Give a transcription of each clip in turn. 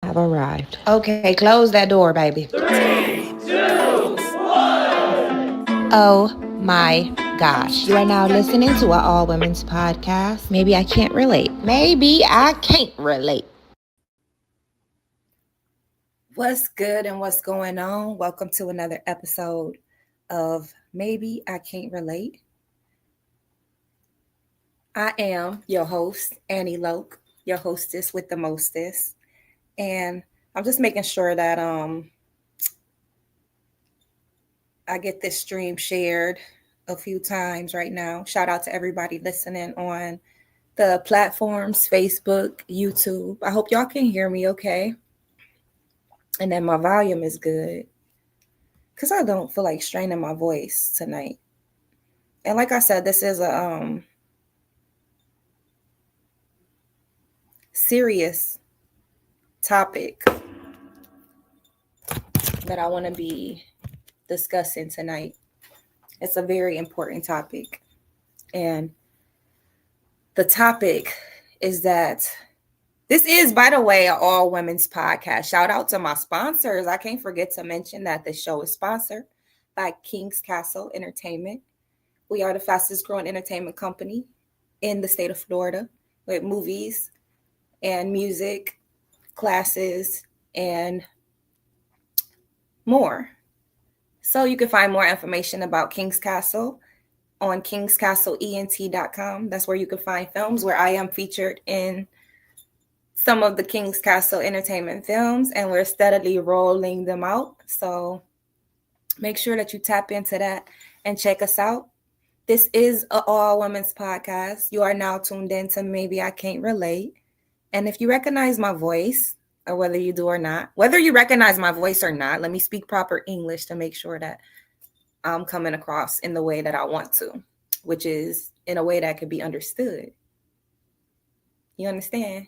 have arrived. Okay, close that door, baby. 3, 2, 1. Oh my gosh. You are now listening to an all women's podcast. Maybe I can't relate. Maybe I can't relate. What's good and what's going on? Welcome to another episode of Maybe I Can't Relate. I am your host, Anni Loc, your hostess with the mostest. And I'm just making sure that I get this stream shared a few times right now. Shout out to everybody listening on the platforms, Facebook, YouTube. I hope y'all can hear me okay. And that my volume is good. Because I don't feel like straining my voice tonight. And like I said, this is a serious topic that I want to be discussing tonight. It's a very important topic. And the topic is that this is, by the way, an all women's podcast. Shout out to my sponsors. I can't forget to mention that the show is sponsored by King's Castle Entertainment. We are the fastest growing entertainment company in the state of Florida with movies and music, classes, and more. So you can find more information about King's Castle on kingscastleent.com. That's where you can find films where I am featured in some of the King's Castle Entertainment films, and we're steadily rolling them out. So make sure that you tap into that and check us out. This is an all women's podcast. You are now tuned in to Maybe I Can't Relate. And if you recognize my voice, or whether you do or not, whether you recognize my voice or not, let me speak proper English to make sure that I'm coming across in the way that I want to, which is in a way that can be understood. You understand?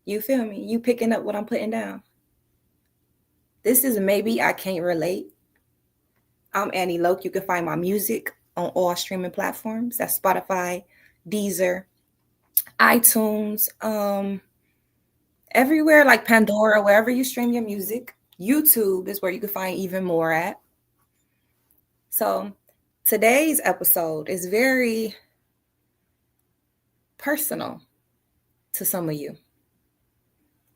You feel me? You picking up what I'm putting down? This is Maybe I Can't Relate. I'm Anni Loc. You can find my music on all streaming platforms. That's Spotify, Deezer, iTunes, everywhere like Pandora, wherever you stream your music. YouTube is where you can find even more at. So today's episode is very personal to some of you.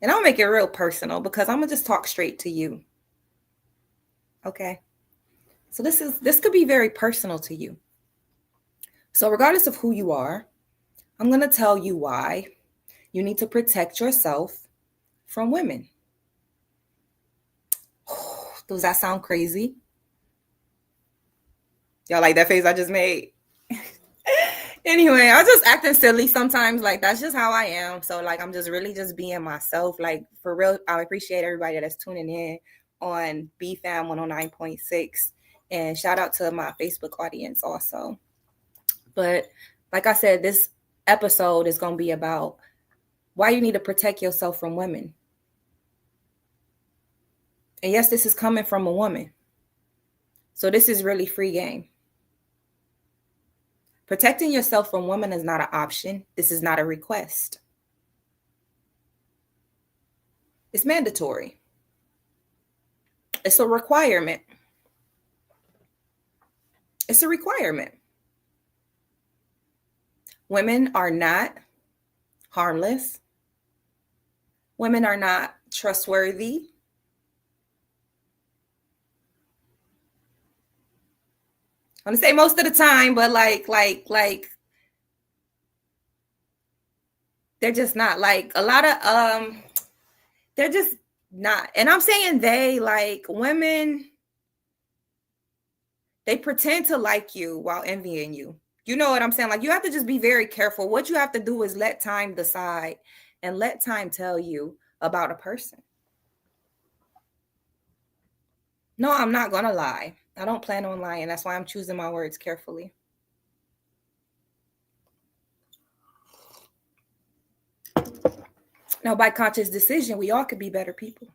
And I'll make it real personal because I'm going to just talk straight to you. Okay? So this could be very personal to you. So regardless of who you are, I'm going to tell you why you need to protect yourself from women. Does that sound crazy? Y'all like that face I just made? Anyway, I was just acting silly sometimes. Like, that's just how I am. So, like, I'm just really just being myself. Like, for real, I appreciate everybody that's tuning in on BFAM 109.6. And shout out to my Facebook audience also. But like I said, this episode is going to be about why you need to protect yourself from women. And yes, this is coming from a woman. So this is really free game. Protecting yourself from women is not an option. This is not a request. It's mandatory. It's a requirement. It's a requirement. Women are not harmless. Women are not trustworthy. I'm gonna say most of the time, but like they're just not. Like a lot of they're just not. And I'm saying they, like, women, they pretend to like you while envying you. You know what I'm saying? Like, you have to just be very careful. What you have to do is let time decide and let time tell you about a person. No, I'm not gonna lie. I don't plan on lying. That's why I'm choosing my words carefully. Now, by conscious decision, we all could be better people.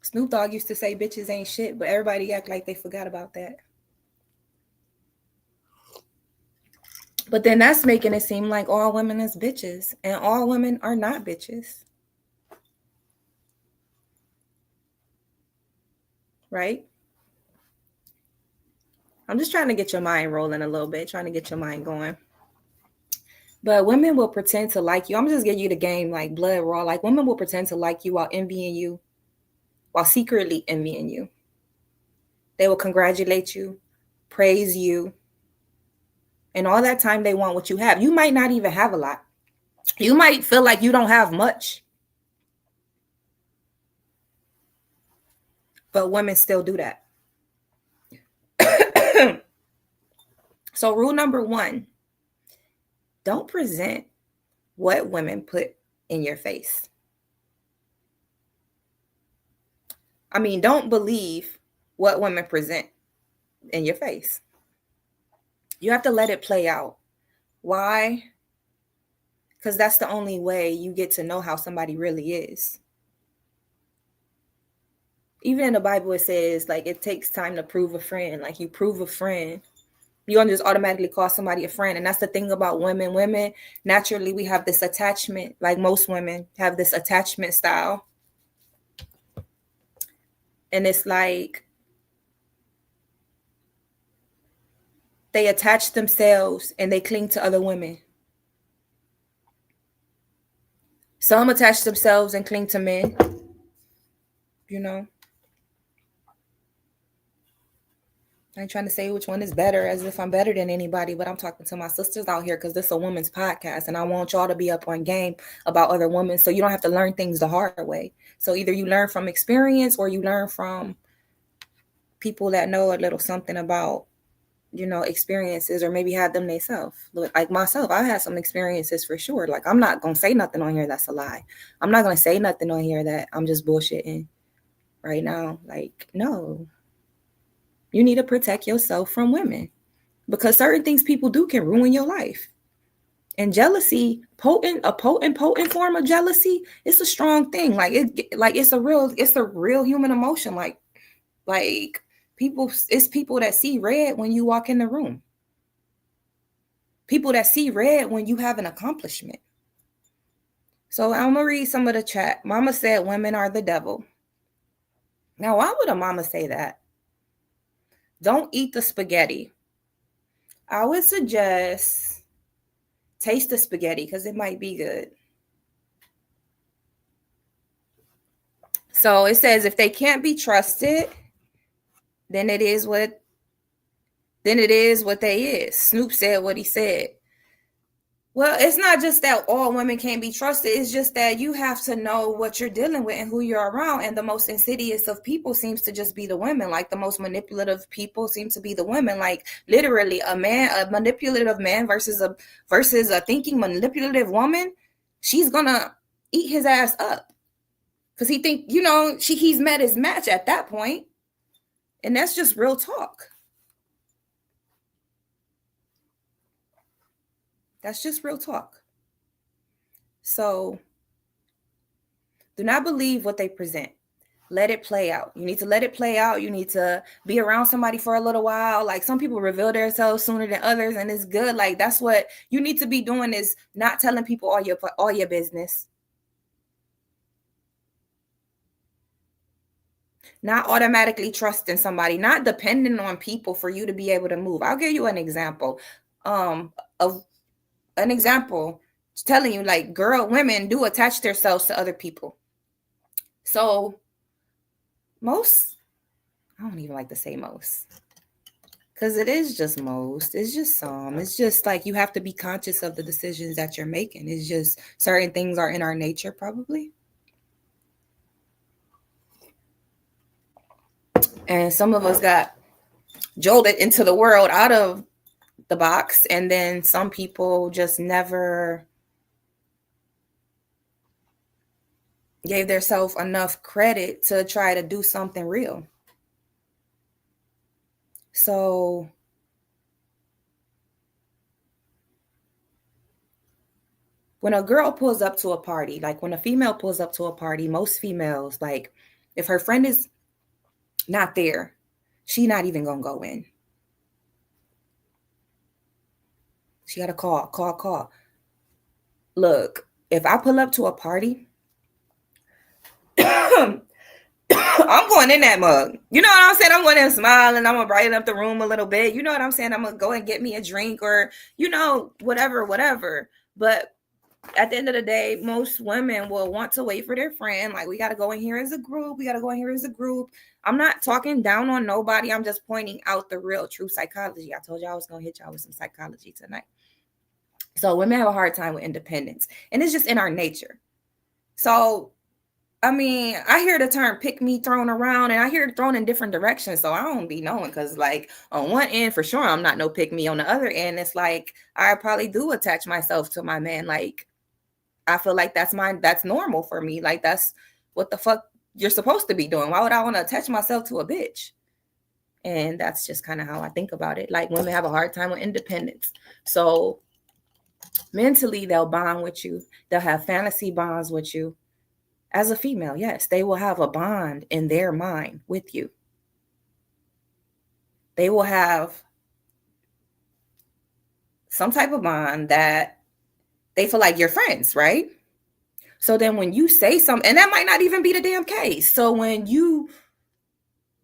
Snoop Dogg used to say bitches ain't shit, but everybody act like they forgot about that. But then that's making it seem like all women is bitches, and all women are not bitches. Right? I'm just trying to get your mind rolling a little bit, trying to get your mind going. But women will pretend to like you. I'm just giving you the game like blood raw. Like women will pretend to like you while envying you, while secretly envying you. They will congratulate you, praise you, and all that time they want what you have. You might not even have a lot. You might feel like you don't have much. But women still do that. So rule number 1, don't present what women put in your face. I mean, don't believe what women present in your face. You have to let it play out. Why? Because that's the only way you get to know how somebody really is. Even in the Bible, it says, like, it takes time to prove a friend. Like, you prove a friend, you don't just automatically call somebody a friend. And that's the thing about women. Women, naturally, we have this attachment. Like most women have this attachment style. And it's like they attach themselves and they cling to other women. Some attach themselves and cling to men, you know. I ain't trying to say which one is better as if I'm better than anybody, but I'm talking to my sisters out here because this is a woman's podcast and I want y'all to be up on game about other women so you don't have to learn things the hard way. So either you learn from experience or you learn from people that know a little something about, you know, experiences, or maybe have them themselves. Like myself, I had some experiences for sure. Like I'm not going to say nothing on here that's a lie. I'm not going to say nothing on here that I'm just bullshitting right now. Like, no. You need to protect yourself from women because certain things people do can ruin your life. And jealousy, a potent form of jealousy, it's a strong thing. Like it's a real human emotion. Like it's people that see red when you walk in the room. People that see red when you have an accomplishment. So I'm gonna read some of the chat. Mama said women are the devil. Now, why would a mama say that? Don't eat the spaghetti. I would suggest taste the spaghetti because it might be good. So it says if they can't be trusted, then it is what they is. Snoop said what he said. Well, it's not just that all women can't be trusted. It's just that you have to know what you're dealing with and who you're around. And the most insidious of people seems to just be the women. Like the most manipulative people seem to be the women. Like literally a manipulative man versus a thinking manipulative woman, she's gonna eat his ass up. Because he think, he's met his match at that point. And that's just real talk. That's just real talk. So do not believe what they present. Let it play out. You need to let it play out. You need to be around somebody for a little while. Like some people reveal themselves sooner than others, and it's good. Like that's what you need to be doing, is not telling people all your business. Not automatically trusting somebody, not depending on people for you to be able to move. I'll give you an example. Telling you, like, women do attach themselves to other people. So most, I don't even like to say most, because it is just most. It's just some. It's just like you have to be conscious of the decisions that you're making. It's just certain things are in our nature, probably. And some of us got jolted into the world out of the box, and then some people just never gave themselves enough credit to try to do something real. So when a girl pulls up to a party, like when a female pulls up to a party, most females, like if her friend is not there, she not even gonna go in. She got to call. Look, if I pull up to a party, I'm going in that mug. You know what I'm saying? I'm going in smiling. I'm going to brighten up the room a little bit. You know what I'm saying? I'm going to go and get me a drink or, whatever. But at the end of the day, most women will want to wait for their friend. Like, we got to go in here as a group. I'm not talking down on nobody. I'm just pointing out the real, true psychology. I told you I was going to hit y'all with some psychology tonight. So women have a hard time with independence. And it's just in our nature. So, I mean, I hear the term pick me thrown around, and I hear it thrown in different directions. So I don't be knowing, because like on one end, for sure, I'm not no pick me. On the other end, it's like I probably do attach myself to my man. Like, I feel like that's normal for me. Like, that's what the fuck you're supposed to be doing. Why would I want to attach myself to a bitch? And that's just kind of how I think about it. Like, women have a hard time with independence. So mentally, they'll bond with you. They'll have fantasy bonds with you. As a female, yes, they will have a bond in their mind with you. They will have some type of bond that they feel like you're friends, right? So then when you say something, and that might not even be the damn case. So when you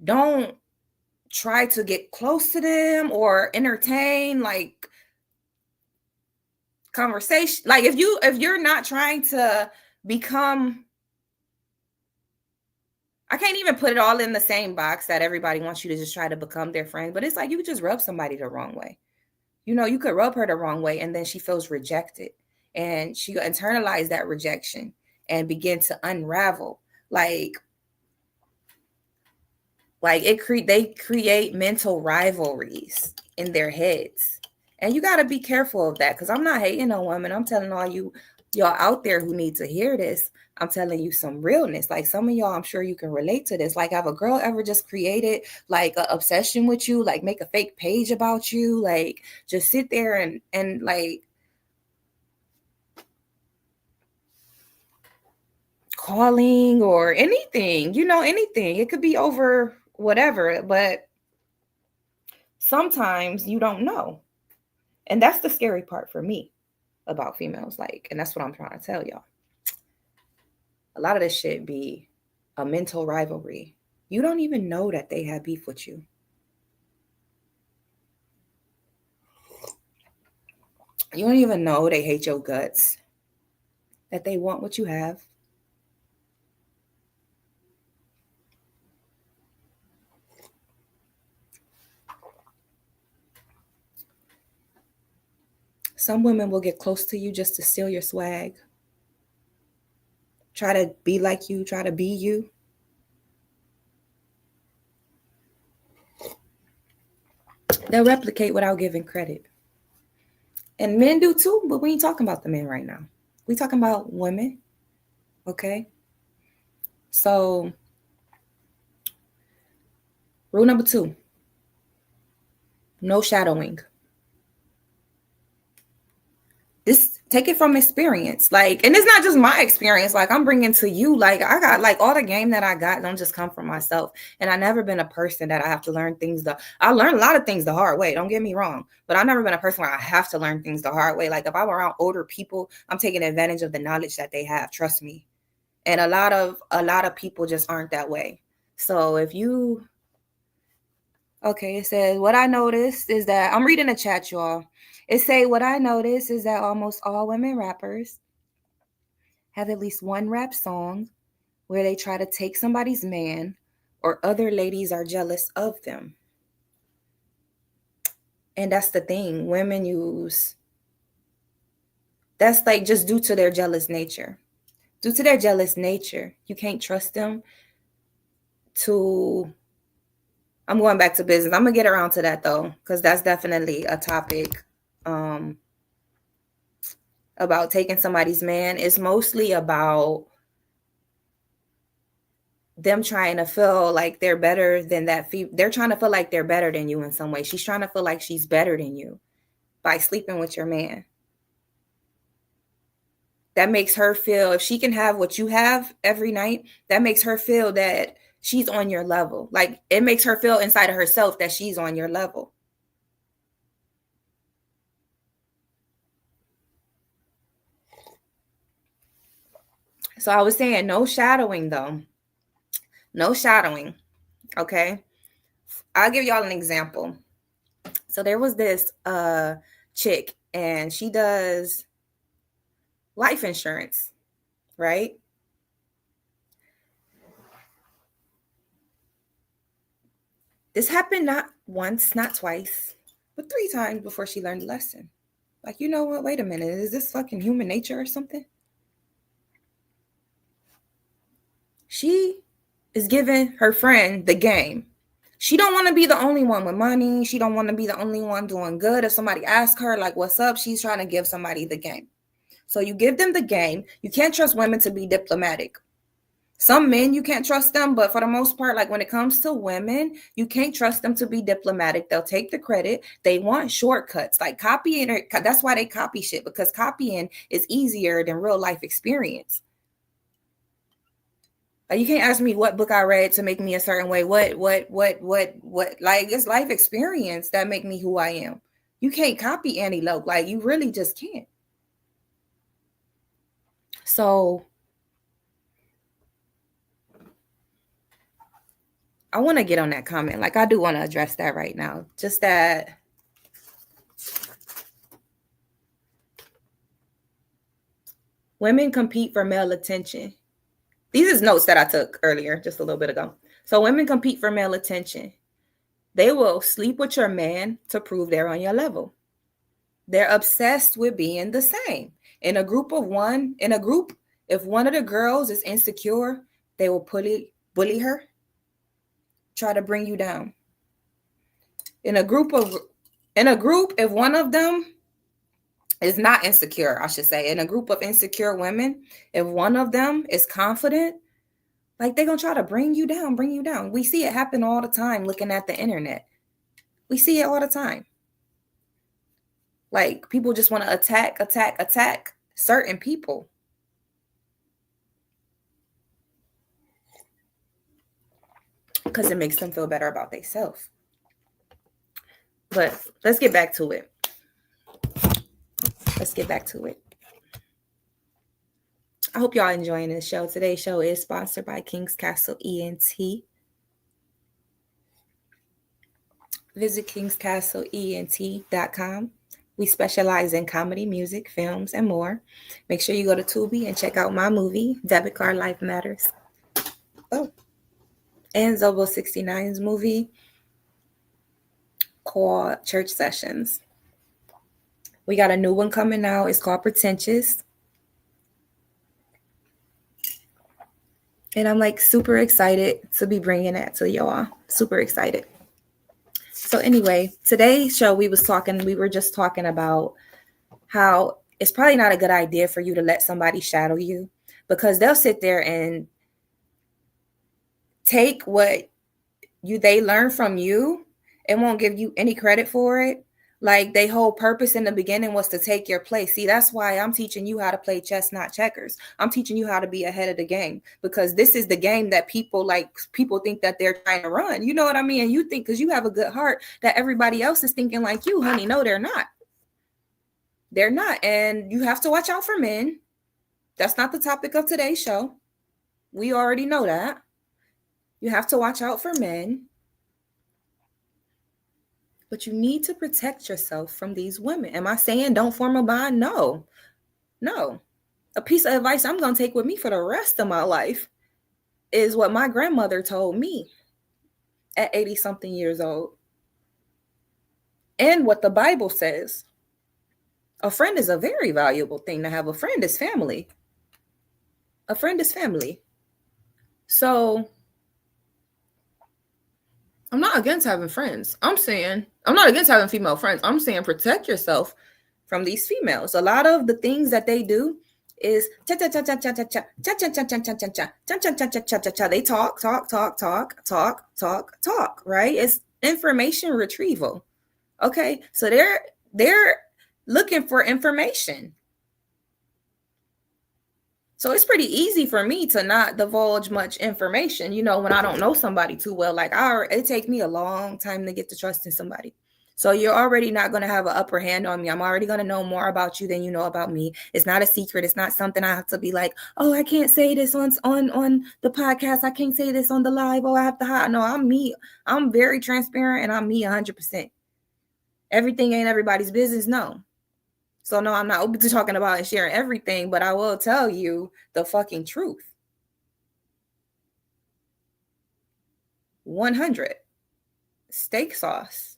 don't try to get close to them or entertain like conversation, like if you're not trying to become, I can't even put it all in the same box that everybody wants you to just try to become their friend, but it's like you could just rub somebody the wrong way. You could rub her the wrong way, and then she feels rejected, and she internalize that rejection and begin to unravel. Like they create mental rivalries in their heads, and you got to be careful of that. Because I'm not hating on women. I'm telling all y'all out there who need to hear this. I'm telling you some realness. Like, some of y'all, I'm sure you can relate to this. Like, have a girl ever just created like an obsession with you, like make a fake page about you, like just sit there and like calling or anything, anything. It could be over whatever, but sometimes you don't know. And that's the scary part for me about females. Like, and that's what I'm trying to tell y'all. A lot of this shit be a mental rivalry. You don't even know that they have beef with you. You don't even know they hate your guts, that they want what you have. Some women will get close to you just to steal your swag. Try to be like you, try to be you. They'll replicate without giving credit. And men do too, but we ain't talking about the men right now. We talking about women, okay? So, rule number 2, no shadowing. This, take it from experience. Like, and it's not just my experience. Like, I'm bringing to you, like, I got like all the game that I got don't just come from myself. And I never been a person that I have to learn things. I learned a lot of things the hard way. Don't get me wrong. But I've never been a person where I have to learn things the hard way. Like, if I'm around older people, I'm taking advantage of the knowledge that they have. Trust me. And a lot of people just aren't that way. So if you, okay, it says, what I noticed is that, I'm reading the chat, y'all. It say, what I noticed is that almost all women rappers have at least one rap song where they try to take somebody's man, or other ladies are jealous of them. And that's the thing. Women use, that's like just due to their jealous nature. Due to their jealous nature, you can't trust them to, I'm going back to business. I'm going to get around to that though, because that's definitely a topic about taking somebody's man. It's mostly about them trying to feel like they're better than that. They're trying to feel like they're better than you in some way. She's trying to feel like she's better than you by sleeping with your man. That makes her feel, if she can have what you have every night, that makes her feel that she's on your level. Like, it makes her feel inside of herself that she's on your level. So I was saying no shadowing though. No shadowing. Okay. I'll give y'all an example. So there was this chick and she does life insurance, right? This happened not once, not twice, but 3 times before she learned the lesson. Like, you know what? Wait a minute. Is this fucking human nature or something? She is giving her friend the game. She don't want to be the only one with money. She don't want to be the only one doing good. If somebody asks her, like, what's up? She's trying to give somebody the game. So you give them the game. You can't trust women to be diplomatic. Some men, you can't trust them, but for the most part, like when it comes to women, you can't trust them to be diplomatic. They'll take the credit. They want shortcuts, like copying. That's why they copy shit, because copying is easier than real life experience. Like you can't ask me what book I read to make me a certain way. What? Like it's life experience that make me who I am. You can't copy Anni Loc. Like you really just can't. So I want to get on that comment. Like I do want to address that right now. Just that women compete for male attention. These is notes that I took earlier, just a little bit ago. So women compete for male attention. They will sleep with your man to prove they're on your level. They're obsessed with being the same. In a group, if one of the girls is insecure, they will bully her, try to bring you down. In a group, if one of them is not insecure, I should say, in a group of insecure women, if one of them is confident, like they're going to try to bring you down. We see it happen all the time looking at the internet. We see it all the time. Like people just want to attack certain people. Because it makes them feel better about themselves. But let's get back to it. I hope y'all enjoying this show. Today's show is sponsored by King's Castle ENT. Visit kingscastleent.com. We specialize in comedy, music, films, and more. Make sure you go to Tubi and check out my movie, Debit Card Life Matters. Oh, and Zobo 69's movie called Church Sessions. We got a new one coming out. It's called Pretentious. And I'm like super excited to be bringing that to y'all. Super excited. So anyway, today's show, we were just talking about how it's probably not a good idea for you to let somebody shadow you, because they'll sit there and take what they learn from you and won't give you any credit for it. Like their whole purpose in the beginning was to take your place. See, that's why I'm teaching you how to play chess, not checkers. I'm teaching you how to be ahead of the game, because this is the game that people think that they're trying to run. You know what I mean? And you think because you have a good heart that everybody else is thinking like you, honey. No, they're not. They're not. And you have to watch out for men. That's not the topic of today's show. We already know that. You have to watch out for men. But you need to protect yourself from these women. Am I saying don't form a bond? No. A piece of advice I'm going to take with me for the rest of my life is what my grandmother told me at 80-something years old. And what the Bible says. A friend is a very valuable thing to have. A friend is family. So I'm not against having friends. I'm not against having female friends. I'm saying protect yourself from these females. A lot of the things that they do is they talk, right? It's information retrieval. Okay, so they're looking for information. So it's pretty easy for me to not divulge much information, when I don't know somebody too well. Like it takes me a long time to get to trusting somebody. So you're already not going to have an upper hand on me. I'm already going to know more about you than you know about me. It's not a secret. It's not something I have to be like, oh, I can't say this on the podcast. I can't say this on the live. Oh, I have to hide. No, I'm me. I'm very transparent and I'm me 100%. Everything ain't everybody's business. No. So no, I'm not open to talking about and sharing everything, but I will tell you the fucking truth. 100. Steak sauce.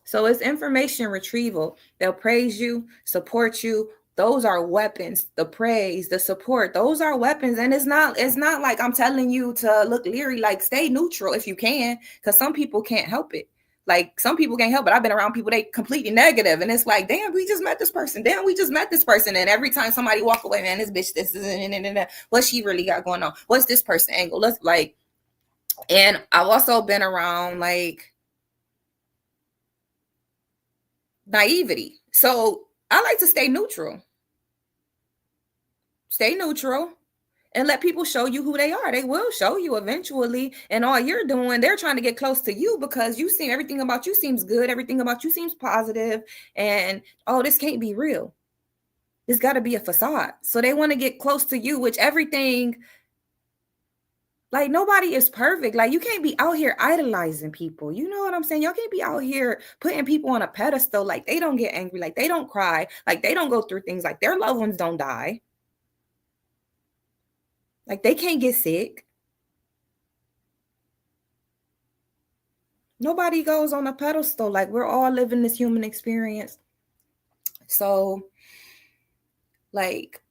So it's information retrieval. They'll praise you, support you. Those are weapons. The praise, the support, those are weapons. And it's not like I'm telling you to look leery. Like, stay neutral if you can, because some people can't help it. Like, some people can't help it. I've been around people, they completely negative, and it's like, damn, we just met this person. Damn, we just met this person. And every time somebody walk away, man, this bitch, this is what she really got going on. What's this person angle? Let's like, and I've also been around like naivety. So I like to stay neutral. Stay neutral and let people show you who they are. They will show you eventually. And all you're doing, they're trying to get close to you because you seem, everything about you seems good. Everything about you seems positive. And, oh, this can't be real. This got to be a facade. So they want to get close to you, which everything, like, nobody is perfect. Like, you can't be out here idolizing people. You know what I'm saying? Y'all can't be out here putting people on a pedestal. Like, they don't get angry. Like, they don't cry. Like, they don't go through things. Like, their loved ones don't die. Like, they can't get sick. Nobody goes on a pedestal. Like, we're all living this human experience. So, like,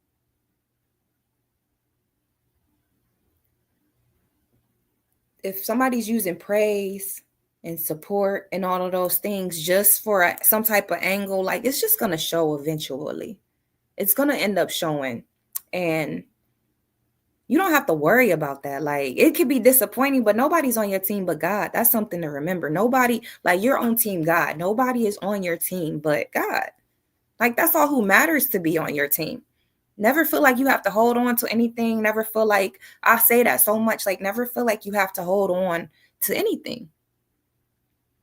if somebody's using praise and support and all of those things just for some type of angle, like, it's just going to show eventually. It's going to end up showing. And you don't have to worry about that. Like, it could be disappointing, but nobody's on your team but God. That's something to remember. Nobody, like, you're on team God. Nobody is on your team but God. Like, that's all who matters to be on your team. Never feel like you have to hold on to anything. Never feel like, I say that so much, like, never feel like you have to hold on to anything.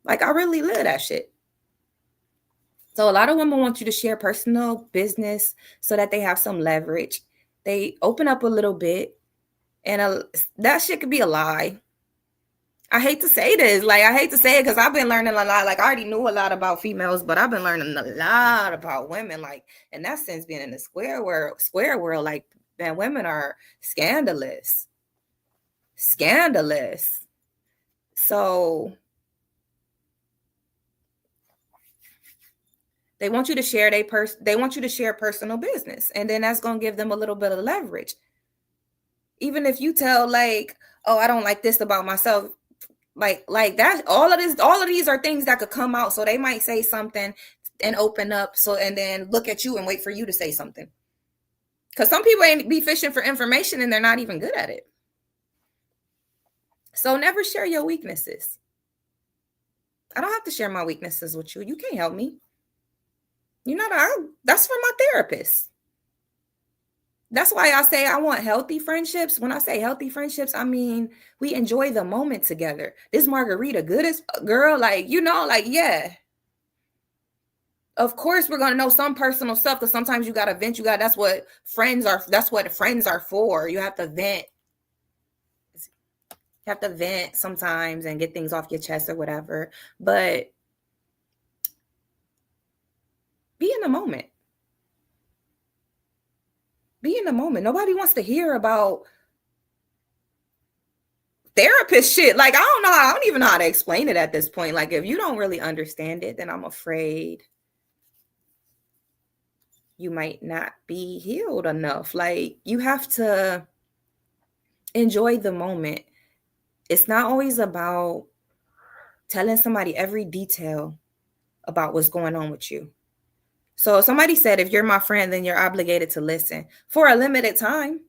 Like, I really live that shit. So a lot of women want you to share personal business so that they have some leverage. They open up a little bit, and that shit could be a lie. I hate to say this. Like, I hate to say it because I've been learning a lot. Like, I already knew a lot about females, but I've been learning a lot about women. Like, in that sense, being in the square world, like, man, women are scandalous. Scandalous. So they want you to share they want you to share personal business, and then that's going to give them a little bit of leverage. Even if you tell, like, oh, I don't like this about myself, like that, all of these are things that could come out. So they might say something and open up, so, and then look at you and wait for you to say something, because some people ain't be fishing for information and they're not even good at it. So never share your weaknesses. I don't have to share my weaknesses with you. You can't help me. You know that that's for my therapist. That's why I say I want healthy friendships. When I say healthy friendships, I mean we enjoy the moment together. This margarita good as girl, like, you know, like, yeah. Of course, we're gonna know some personal stuff, because sometimes you gotta vent. That's what friends are for. You have to vent. You have to vent sometimes and get things off your chest or whatever. But be in the moment. Be in the moment. Nobody wants to hear about therapist shit. Like, I don't even know how to explain it at this point. Like, if you don't really understand it, then I'm afraid you might not be healed enough. Like, you have to enjoy the moment. It's not always about telling somebody every detail about what's going on with you. So somebody said, if you're my friend, then you're obligated to listen for a limited time.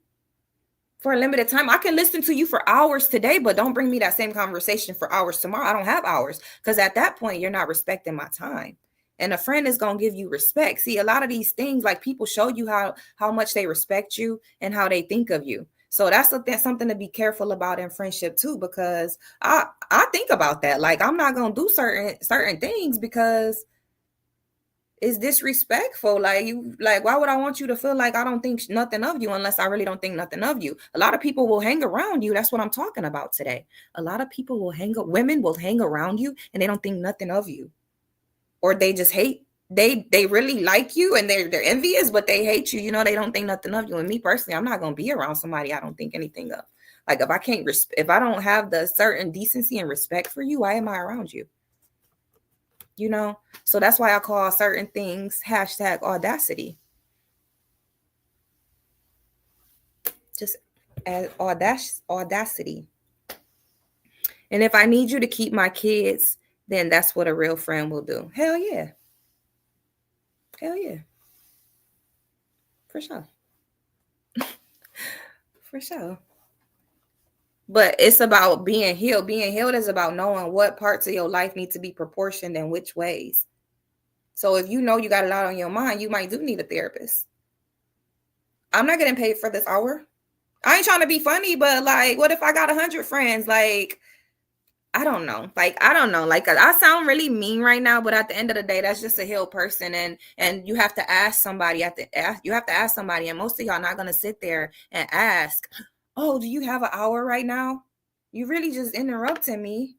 For a limited time. I can listen to you for hours today, but don't bring me that same conversation for hours tomorrow. I don't have hours, because at that point, you're not respecting my time. And a friend is going to give you respect. See, a lot of these things, like, people show you how much they respect you and how they think of you. So that's something to be careful about in friendship too, because I think about that. Like, I'm not gonna do certain things because it's disrespectful. Like, why would I want you to feel like I don't think nothing of you unless I really don't think nothing of you? A lot of people will hang around you. That's what I'm talking about today. A lot of people will women will hang around you and they don't think nothing of you, or they just hate. They really like you and they're envious, but they hate you. They don't think nothing of you. And me personally, I'm not gonna be around somebody I don't think anything of. Like, if I don't have the certain decency and respect for you, why am I around you? So that's why I call certain things #audacity. Just audacity. And if I need you to keep my kids, then that's what a real friend will do. Hell yeah. Hell yeah. For sure. For sure. But it's about being healed. Being healed is about knowing what parts of your life need to be proportioned and which ways. So if you know you got a lot on your mind, you might do need a therapist. I'm not getting paid for this hour. I ain't trying to be funny, but like, what if I got 100 friends? Like, I don't know. Like, I don't know. Like, I sound really mean right now, but at the end of the day, that's just a healed person. And you have to ask somebody you have to ask somebody. And most of y'all not going to sit there and ask, oh, do you have an hour right now? You really just interrupted me.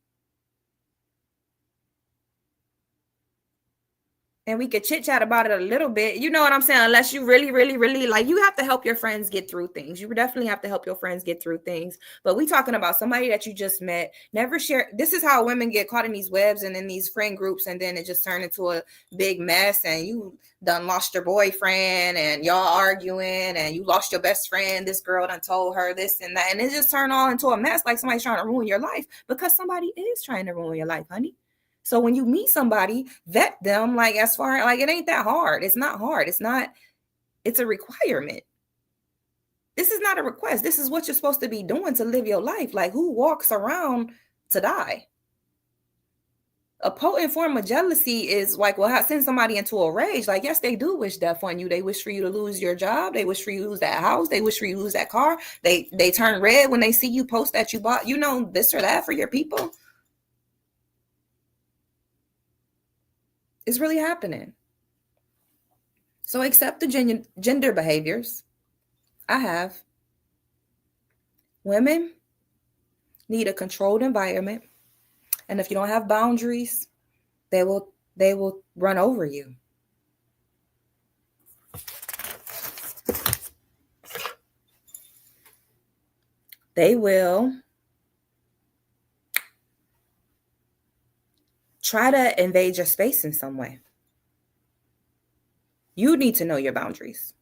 And we could chit chat about it a little bit. You know what I'm saying? Unless you really, really, really, like, you have to help your friends get through things. You definitely have to help your friends get through things. But we talking about somebody that you just met. Never share. This is how women get caught in these webs and in these friend groups. And then it just turned into a big mess. And you done lost your boyfriend and y'all arguing and you lost your best friend. This girl done told her this and that. And it just turned all into a mess. Like somebody's trying to ruin your life, because somebody is trying to ruin your life, honey. So when you meet somebody, vet them. Like, as far like, it ain't that hard. It's not hard. It's a requirement. This is not a request. This is what you're supposed to be doing to live your life. Like, who walks around to die? A potent form of jealousy is like, well, send somebody into a rage. Like, yes, they do wish death on you. They wish for you to lose your job. They wish for you to lose that house. They wish for you to lose that car. They turn red when they see you post that you bought, this or that for your people. It's really happening. So accept the gender behaviors. I have. Women need a controlled environment. And if you don't have boundaries, they will run over you. They will try to invade your space in some way. You need to know your boundaries.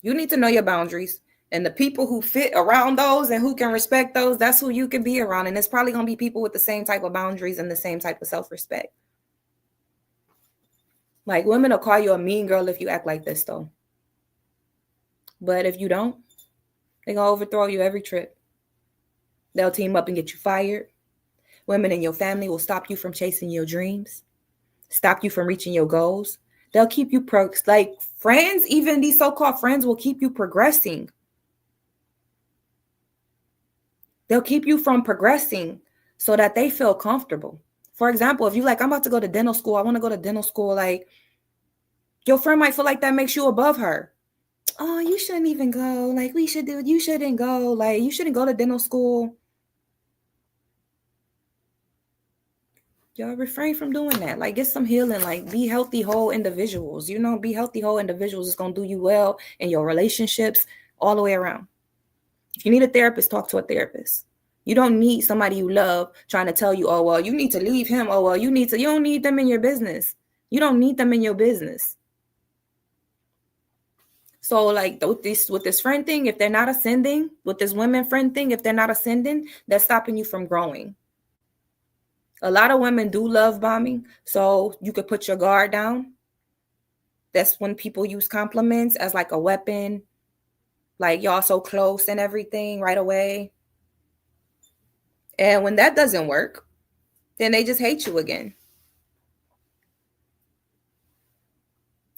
You need to know your boundaries. And the people who fit around those and who can respect those, that's who you can be around. And it's probably going to be people with the same type of boundaries and the same type of self-respect. Like, women will call you a mean girl if you act like this, though. But if you don't, they're going to overthrow you every trip. They'll team up and get you fired. Women in your family will stop you from chasing your dreams, stop you from reaching your goals. They'll keep you like friends, even these so-called friends will keep you progressing. They'll keep you from progressing so that they feel comfortable. For example, if you like, I'm about to go to dental school, I want to go to dental school, like, your friend might feel like that makes you above her. Oh, you shouldn't even go. Like, you shouldn't go. Like, you shouldn't go to dental school. Y'all refrain from doing that. Like, get some healing. Like, be healthy, whole individuals. Be healthy, whole individuals. It's going to do you well in your relationships all the way around. If you need a therapist, talk to a therapist. You don't need somebody you love trying to tell you, oh, well, you need to leave him. Oh, well, you don't need them in your business. You don't need them in your business. So, like, with this friend thing, if they're not ascending, with this women friend thing, if they're not ascending, that's stopping you from growing. A lot of women do love bombing, so you could put your guard down. That's when people use compliments as like a weapon, like, y'all so close and everything right away. And when that doesn't work, then they just hate you again.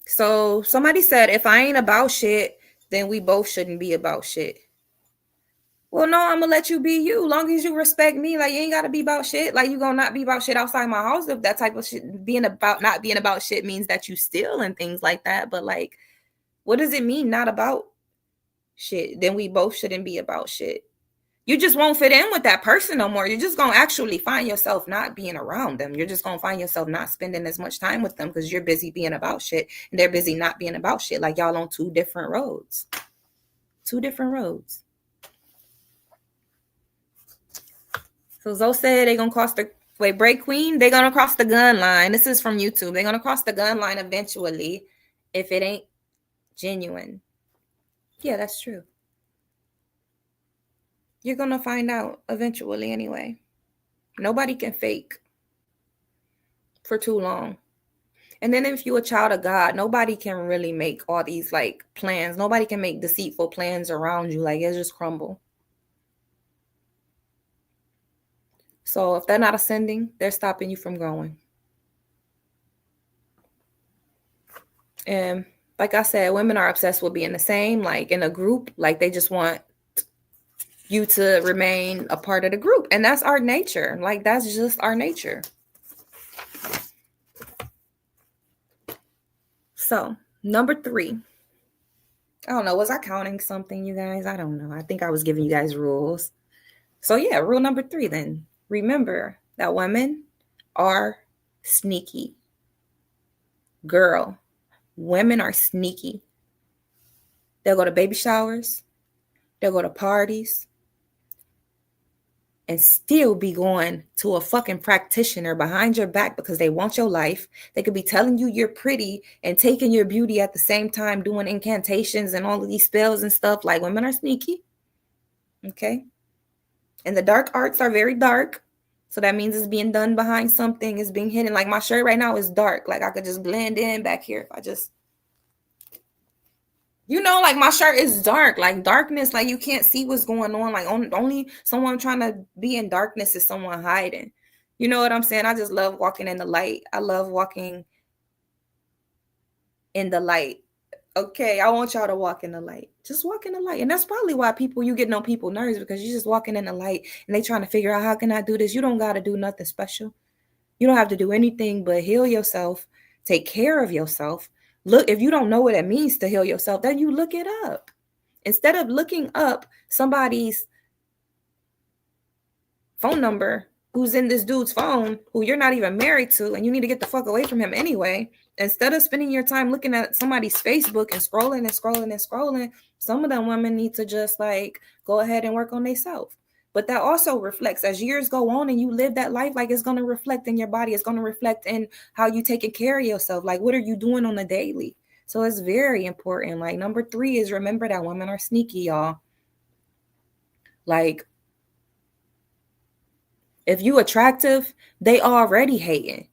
So somebody said, if I ain't about shit, then we both shouldn't be about shit. Well, no, I'm gonna let you be you. Long as you respect me, like you ain't gotta be about shit. Like you gonna not be about shit outside my house. If that type of shit being about not being about shit means that you steal and things like that. But like, what does it mean not about shit? Then we both shouldn't be about shit. You just won't fit in with that person no more. You're just gonna actually find yourself not being around them. You're just gonna find yourself not spending as much time with them because you're busy being about shit and they're busy not being about shit. Like y'all on two different roads. Two different roads. So Zoe said they're gonna cross the break queen. They're gonna cross the gun line. This is from YouTube. They're gonna cross the gun line eventually if it ain't genuine. Yeah, that's true. You're gonna find out eventually anyway. Nobody can fake for too long. And then if you're a child of God, nobody can really make all these like plans. Nobody can make deceitful plans around you. Like it just crumble. So if they're not ascending, they're stopping you from growing. And like I said, women are obsessed with being the same, like in a group, like they just want you to remain a part of the group. And that's our nature. Like that's just our nature. So, number 3. I don't know. Was I counting something, you guys? I don't know. I think I was giving you guys rules. So, yeah, rule number 3 then. Remember that women are sneaky. Girl, women are sneaky. They'll go to baby showers, they'll go to parties, and still be going to a fucking practitioner behind your back because they want your life. They could be telling you you're pretty and taking your beauty at the same time, doing incantations and all of these spells and stuff. Like women are sneaky. Okay. And the dark arts are very dark. So that means it's being done behind something, it's being hidden. Like my shirt right now is dark. Like I could just blend in back here if I just, like my shirt is dark, like darkness, like you can't see what's going on. Like only someone trying to be in darkness is someone hiding. You know what I'm saying? I just love walking in the light. I love walking in the light. Okay, I want y'all to walk in the light. Just walk in the light. And that's probably why you get on people nerves because you're just walking in the light and they trying to figure out how can I do this? You don't got to do nothing special. You don't have to do anything but heal yourself, take care of yourself. Look, if you don't know what it means to heal yourself, then you look it up. Instead of looking up somebody's phone number who's in this dude's phone, who you're not even married to, and you need to get the fuck away from him anyway, instead of spending your time looking at somebody's Facebook and scrolling and scrolling and scrolling, some of them women need to just like go ahead and work on themselves. But that also reflects as years go on and you live that life, like it's going to reflect in your body. It's going to reflect in how you taking care of yourself. Like, what are you doing on the daily? So it's very important. Like number 3 is remember that women are sneaky, y'all. Like if you attractive, they already hating.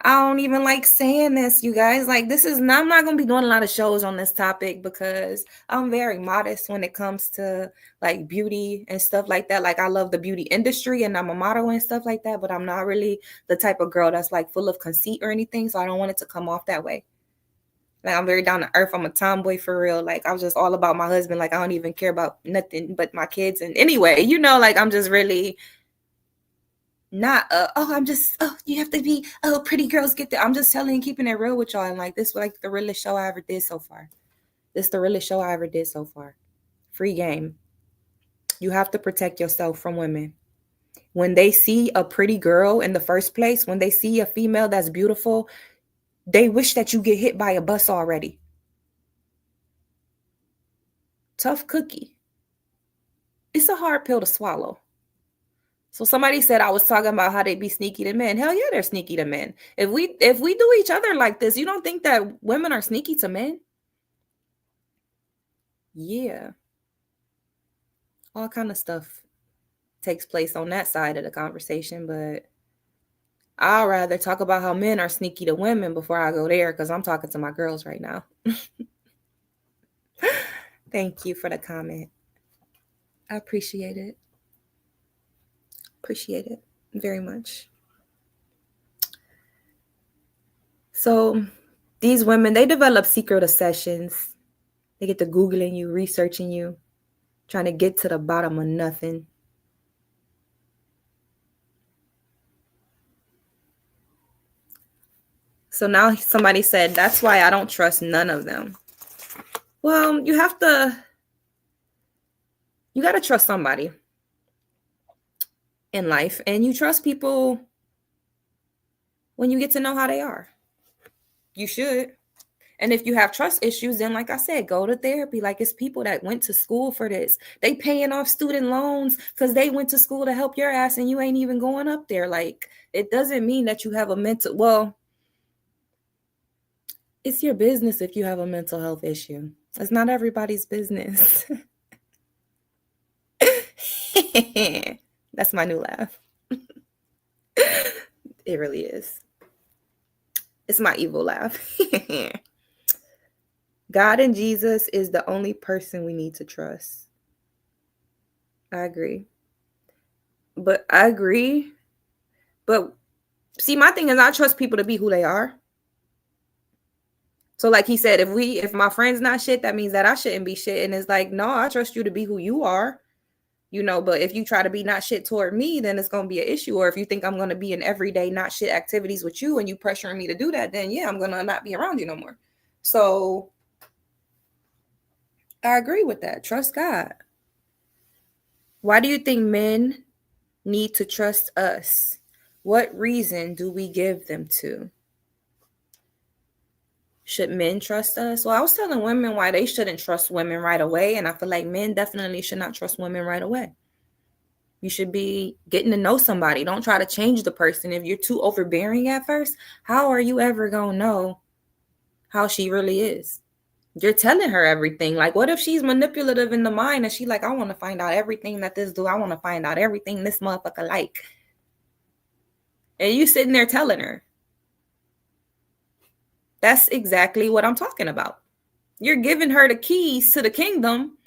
I don't even like saying this, you guys. Like I'm not going to be doing a lot of shows on this topic because I'm very modest when it comes to like beauty and stuff like that. Like I love the beauty industry and I'm a model and stuff like that, but I'm not really the type of girl that's like full of conceit or anything. So I don't want it to come off that way. Like I'm very down to earth. I'm a tomboy for real. Like I was just all about my husband. Like I don't even care about nothing but my kids. And anyway, like I'm just really not you have to be pretty girls get there. I'm just telling you, keeping it real with y'all, and like this was like the realest show I ever did so far. Free game. You have to protect yourself from women. When they see a pretty girl in the first place, when they see a female that's beautiful, they wish that you get hit by a bus already. Tough cookie. It's a hard pill to swallow. So somebody said I was talking about how they be sneaky to men. Hell yeah, they're sneaky to men. If we do each other like this, you don't think that women are sneaky to men? Yeah. All kind of stuff takes place on that side of the conversation, but I'd rather talk about how men are sneaky to women before I go there because I'm talking to my girls right now. Thank you for the comment. I appreciate it. Appreciate it very much. So these women, they develop secret obsessions. They get to Googling you, researching you. trying to get to the bottom of nothing. So now somebody said, that's why I don't trust none of them. Well, you got to trust somebody in life, and you trust people when you get to know how they are. You should. And if you have trust issues, then like I said, go to therapy. Like, it's people that went to school for this. They paying off student loans because they went to school to help your ass, and you ain't even going up there. Like, it doesn't mean that you have a mental, well, it's your business if you have a mental health issue. It's not everybody's business. That's my new laugh. It really is. It's my evil laugh. God and Jesus is the only person we need to trust. I agree. But see, my thing is, I trust people to be who they are. So like he said, if my friend's not shit, that means that I shouldn't be shit. And it's like, no, I trust you to be who you are. But if you try to be not shit toward me, then it's going to be an issue. Or if you think I'm going to be in everyday not shit activities with you and you pressuring me to do that, then yeah, I'm going to not be around you no more. So I agree with that. Trust God. Why do you think men need to trust us? What reason do we give them to? Should men trust us? Well, I was telling women why they shouldn't trust women right away. And I feel like men definitely should not trust women right away. You should be getting to know somebody. Don't try to change the person. If you're too overbearing at first, how are you ever going to know how she really is? You're telling her everything. Like, what if she's manipulative in the mind and she like, I want to find out everything that this do. I want to find out everything this motherfucker like. And you sitting there telling her. That's exactly what I'm talking about. You're giving her the keys to the kingdom,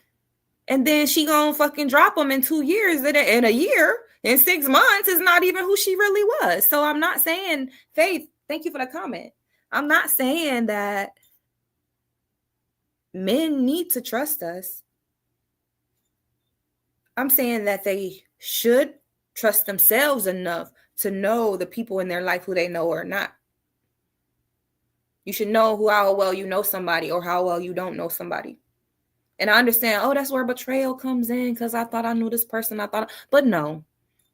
and then she gonna fucking drop them in 2 years, in a year, in 6 months is not even who she really was. So I'm not saying, Faith, thank you for the comment. I'm not saying that men need to trust us. I'm saying that they should trust themselves enough to know the people in their life who they know or not. You should know how well you know somebody or how well you don't know somebody. And I understand, that's where betrayal comes in, because I thought I knew this person. But no,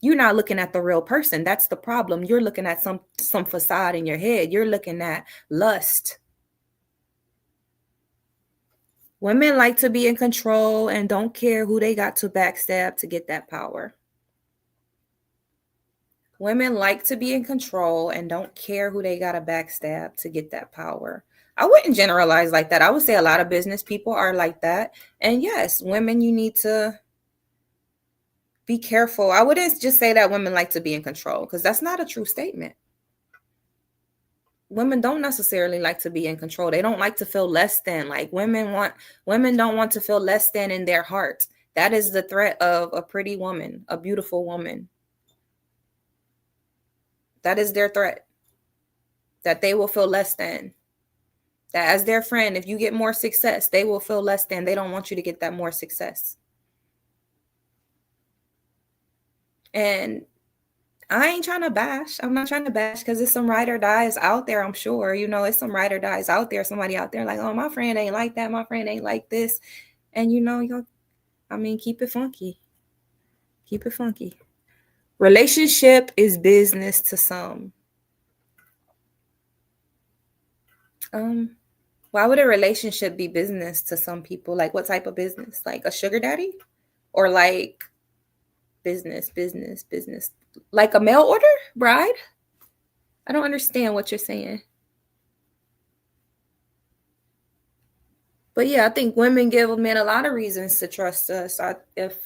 you're not looking at the real person. That's the problem. You're looking at some facade in your head. You're looking at lust. Women like to be in control and don't care who they got to backstab to get that power. Women like to be in control and don't care who they got to backstab to get that power. I wouldn't generalize like that. I would say a lot of business people are like that. And yes, women, you need to be careful. I wouldn't just say that women like to be in control, because that's not a true statement. Women don't necessarily like to be in control. They don't like to feel less than. Like, women don't want to feel less than in their heart. That is the threat of a pretty woman, a beautiful woman. That is their threat. That they will feel less than. That as their friend, if you get more success, they will feel less than. They don't want you to get that more success. And I ain't trying to bash. I'm not trying to bash, because there's some ride or dies out there, I'm sure. It's some ride or dies out there. Somebody out there like, oh, my friend ain't like that. My friend ain't like this. And keep it funky. Keep it funky. Relationship is business to some. Why would a relationship be business to some people? Like, what type of business? Like a sugar daddy? Or like business? Like a mail order bride? I don't understand what you're saying. But yeah, I think women give men a lot of reasons to trust us. If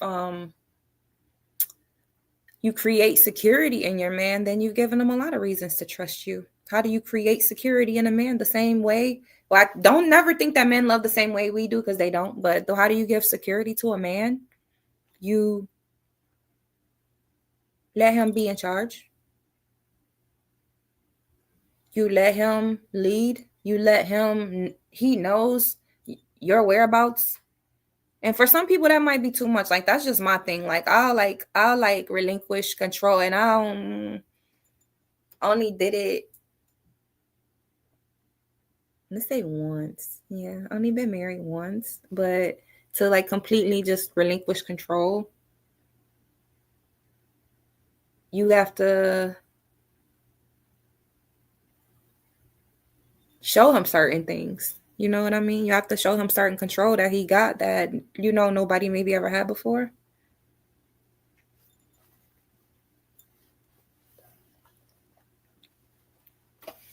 you create security in your man, then you've given them a lot of reasons to trust you. How do you create security in a man? The same way? Well, I don't never think that men love the same way we do, because they don't. But how do you give security to a man? You let him be in charge. You let him lead. He knows your whereabouts. And for some people that might be too much. Like that's just my thing. Like I'll relinquish control, and I only did it, let's say once. Yeah, only been married once, but to like completely just relinquish control, you have to show him certain things. You know what I mean? You have to show him certain control that he got that, nobody maybe ever had before.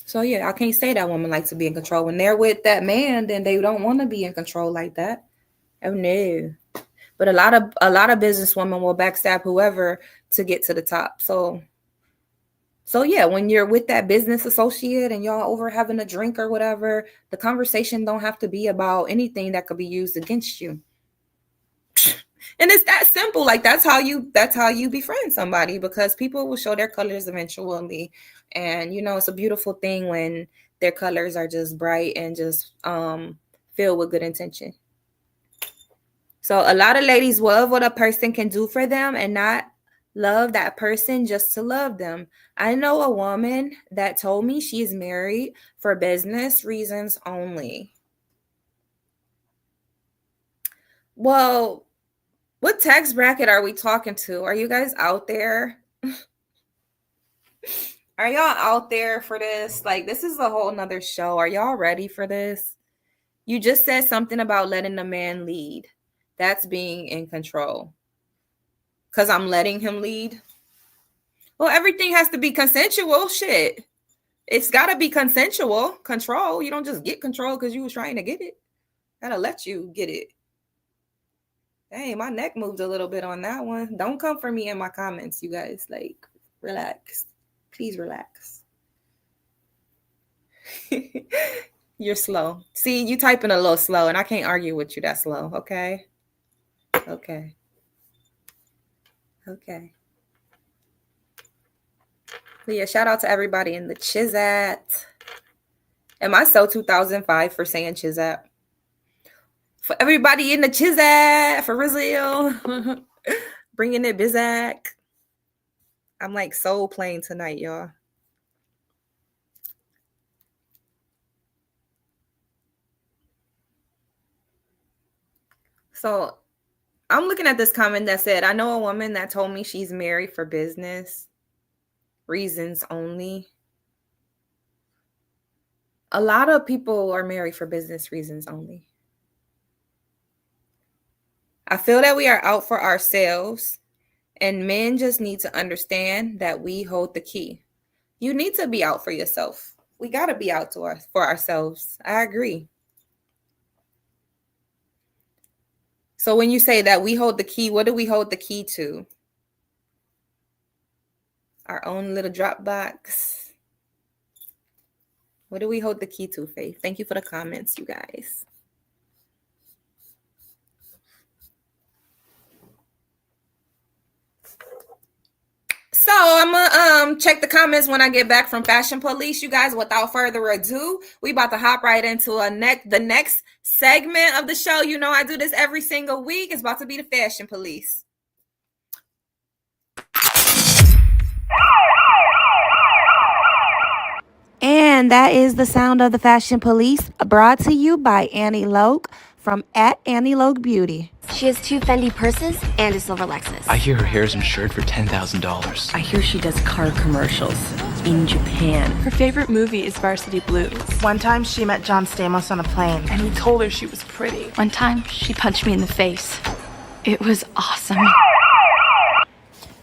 So yeah, I can't say that women like to be in control. When they're with that man, then they don't want to be in control like that. Oh no. But a lot of businesswomen will backstab whoever to get to the top. So yeah, when you're with that business associate and y'all over having a drink or whatever, the conversation don't have to be about anything that could be used against you. And it's that simple. Like that's how you befriend somebody, because people will show their colors eventually. And it's a beautiful thing when their colors are just bright and just filled with good intention. So a lot of ladies love what a person can do for them and not love that person just to love them. I know a woman that told me she's married for business reasons only. Well, what tax bracket are we talking to? Are you guys out there? Are y'all out there for this? Like, this is a whole nother show. Are y'all ready for this? You just said something about letting the man lead. That's being in control. Because I'm letting him lead. Well, everything has to be consensual. Shit. It's got to be consensual control. You don't just get control because you was trying to get it. Gotta let you get it. Hey, my neck moved a little bit on that one. Don't come for me in my comments, you guys. Like, relax. Please relax. You're slow. See, you typing a little slow, and I can't argue with you that slow. Okay. Okay. Okay. But yeah, shout out to everybody in the Chizat. Am I so 2005 for saying Chizat? For everybody in the Chizat, for Brazil. Bringing it Bizak. I'm like soul playing tonight, y'all. So I'm looking at this comment that said, I know a woman that told me she's married for business reasons only. A lot of people are married for business reasons only. I feel that we are out for ourselves, and men just need to understand that we hold the key. You need to be out for yourself. We got to be out for ourselves. I agree. So when you say that we hold the key, what do we hold the key to? Our own little drop box. What do we hold the key to, Faith? Thank you for the comments, you guys. So I'm gonna check the comments when I get back from Fashion Police, you guys. Without further ado, we about to hop right into the next segment of the show. You know I do this every single week. It's about to be the Fashion Police. And that is the sound of the Fashion Police, brought to you by Anni Loc from @AnniLocBeauty. She has 2 Fendi purses and a silver Lexus. I hear her hair's insured for $10,000. I hear she does car commercials in Japan. Her favorite movie is Varsity Blues. One time she met John Stamos on a plane. And he told her she was pretty. One time she punched me in the face. It was awesome.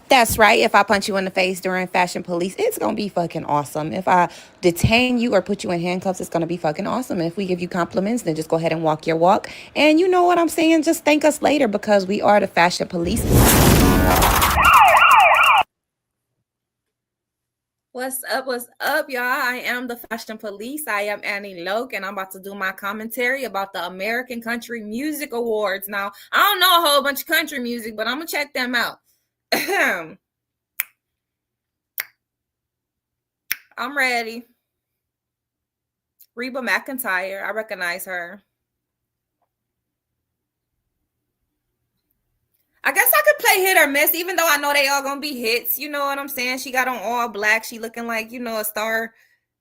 That's right. If I punch you in the face during Fashion Police, it's going to be fucking awesome. If I detain you or put you in handcuffs, it's going to be fucking awesome. If we give you compliments, then just go ahead and walk your walk. And you know what I'm saying? Just thank us later, because we are the Fashion Police. What's up, y'all? I am the Fashion Police. I am Anni Loc, and I'm about to do my commentary about the American Country Music Awards. Now, I don't know a whole bunch of country music, but I'm going to check them out. I'm ready. Reba McEntire, I recognize her. I guess I could play hit or miss, even though I know they all gonna be hits. You know what I'm saying? She got on all black. She looking like, a star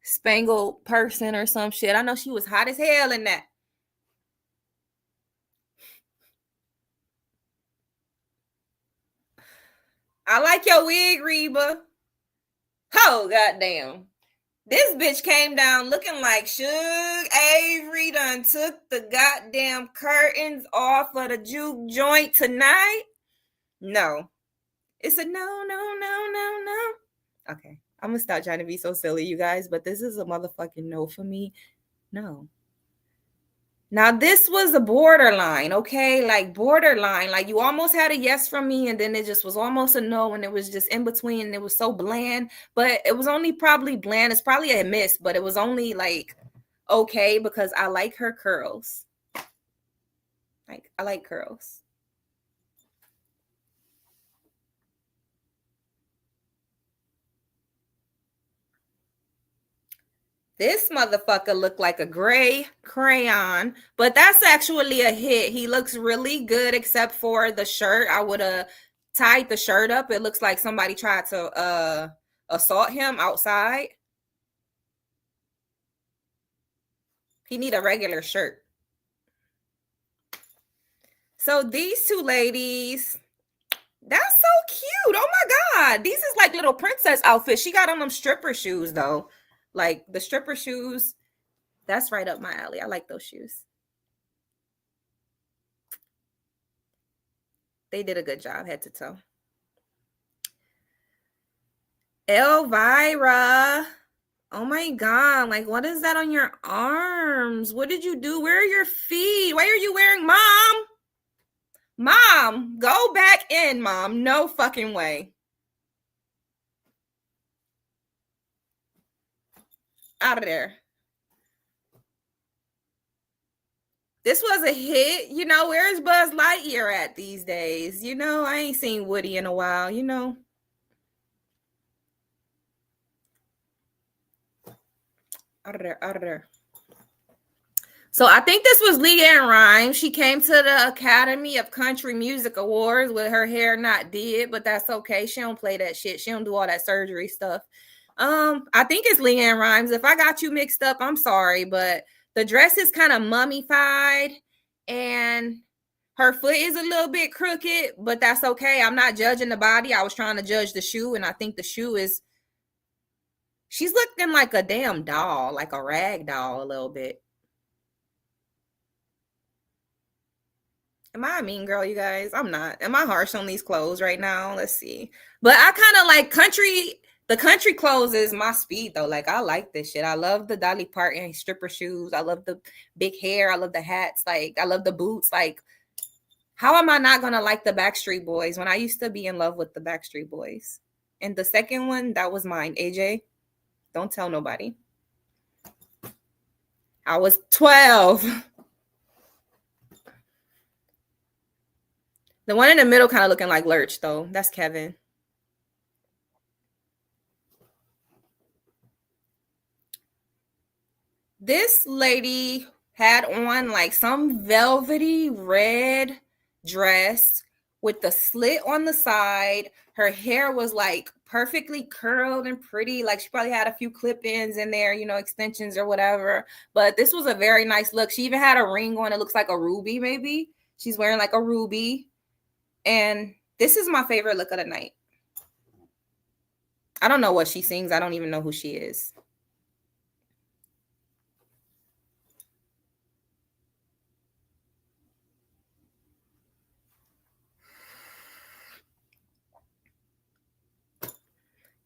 spangled person or some shit. I know she was hot as hell in that. I like your wig, Reba. Oh, goddamn. This bitch came down looking like Suge Avery done took the goddamn curtains off of the juke joint tonight. No. It's a no, no, no, no, no. Okay. I'm gonna stop trying to be so silly, you guys, but this is a motherfucking no for me. No. Now, this was a borderline, okay? Like, borderline. Like, you almost had a yes from me, and then it just was almost a no, and it was just in between, and it was so bland. But it was only probably bland. It's probably a miss, but it was only, like, okay, because I like her curls. Like, I like curls. This motherfucker looked like a gray crayon, but that's actually a hit. He looks really good except for the shirt. I would have tied the shirt up. It looks like somebody tried to assault him outside. He need a regular shirt. So these two ladies, that's so cute. Oh my God. These is like little princess outfits. She got on them stripper shoes though. Like the stripper shoes, that's right up my alley. I like those shoes. They did a good job, head to toe. Elvira. Oh my God. Like, what is that on your arms? What did you do? Where are your feet? Why are you wearing, Mom? Mom, go back in, Mom. No fucking way. Out of there. This was a hit. Where's Buzz Lightyear at these days? I ain't seen Woody in a while, Out of there, out of there. So I think this was LeAnn Rimes. She came to the Academy of Country Music Awards with her hair not did, but that's okay. She don't play that shit. She don't do all that surgery stuff. I think it's LeAnn Rimes. If I got you mixed up, I'm sorry, but the dress is kind of mummified and her foot is a little bit crooked, but that's okay. I'm not judging the body. I was trying to judge the shoe, and I think the shoe is, she's looking like a damn doll, like a rag doll a little bit. Am I a mean girl, you guys? I'm not. Am I harsh on these clothes right now? Let's see. But I kind of like country. The country clothes is my speed, though. Like, I like this shit. I love the Dolly Parton stripper shoes. I love the big hair. I love the hats. Like, I love the boots. Like, how am I not going to like the Backstreet Boys when I used to be in love with the Backstreet Boys? And the second one, that was mine. AJ, don't tell nobody. I was 12. The one in the middle kind of looking like Lurch, though. That's Kevin. This lady had on like some velvety red dress with the slit on the side. Her hair was like perfectly curled and pretty. Like, she probably had a few clip-ins in there, extensions or whatever. But this was a very nice look. She even had a ring on. It looks like a ruby, maybe. She's wearing like a ruby. And this is my favorite look of the night. I don't know what she sings. I don't even know who she is.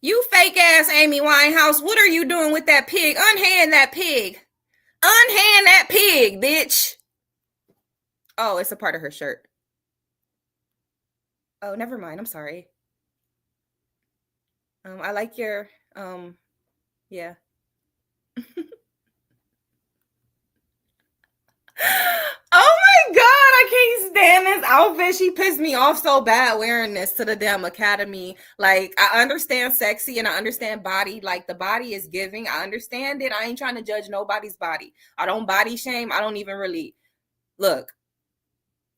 You fake ass Amy Winehouse. What are you doing with that pig? Unhand that pig. Unhand that pig, bitch. Oh, it's a part of her shirt. Oh, never mind. I'm sorry. I like your, yeah. Oh my God, I can't stand this outfit. She pissed me off so bad wearing this to the damn Academy. Like, I understand sexy and I understand body. Like, the body is giving. I understand it. I ain't trying to judge nobody's body. I don't body shame. I don't even really look.